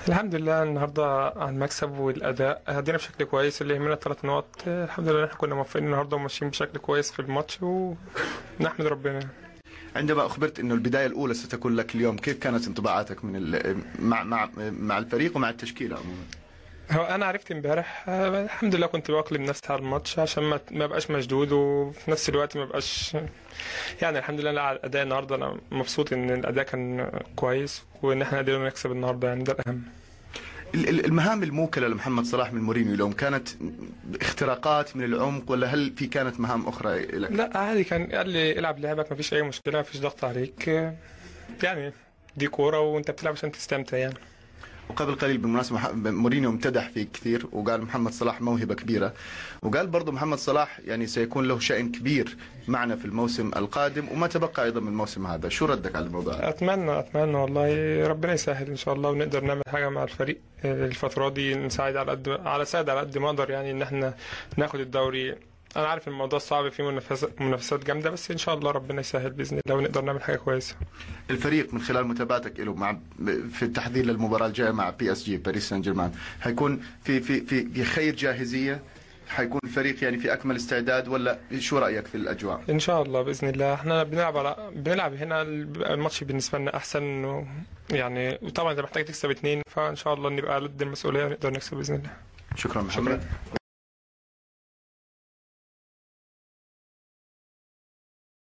الحمد لله النهارده على المكسب والاداء هدينا بشكل كويس، اللي يهمنا 3 نقط. الحمد لله احنا كنا موفقين النهارده وماشيين بشكل كويس في الماتش ونحمد ربنا. عندما أخبرت أنه البداية الأولى ستكون لك اليوم، كيف كانت انطباعاتك من مع الفريق ومع التشكيلة عموما؟ هو انا عرفت امبارح، الحمد لله كنت بأقلم نفسي على الماتش عشان ما بقاش مشدود، وفي نفس الوقت ما بقاش يعني. الحمد لله على الاداء النهارده، انا مبسوط ان الاداء كان كويس وان احنا قدرنا نكسب النهارده، يعني ده الاهم. المهام الموكلة لمحمد صلاح من مورينيو اليوم كانت اختراقات من العمق، ولا هل في كانت مهام أخرى لك؟ لا عادي، كان قال لي العب لعبك، مفيش اي مشكله، مفيش ضغط عليك، يعني دي كوره وانت بتلعب عشان تستمتع يعني. وقبل قليل بالمناسبة مورينيو امتدح فيه كثير وقال محمد صلاح موهبة كبيرة، وقال برضو محمد صلاح يعني سيكون له شأن كبير معنا في الموسم القادم وما تبقى أيضا من الموسم هذا. شو ردك على الموضوع؟ اتمنى والله ربنا يسهل ان شاء الله، ونقدر نعمل حاجه مع الفريق الفتره دي، نساعد على قد ما اقدر، يعني ان احنا ناخد الدوري. انا عارف الموضوع صعب، فيه منافسات جامده، بس ان شاء الله ربنا يسهل باذن الله ونقدر نعمل حاجه كويسه. الفريق من خلال متابعتك له في التحضير للمباراه الجايه مع PSG باريس سان جيرمان، حيكون في خير جاهزيه؟ حيكون الفريق يعني في اكمل استعداد، ولا شو رايك في الاجواء؟ ان شاء الله باذن الله احنا بنلعب هنا، الماتش بالنسبه لنا احسن يعني، وطبعا انت محتاج تكسب 2، فان شاء الله نبقى قد المسؤوليه ونقدر نكسب باذن الله. شكرا محمد.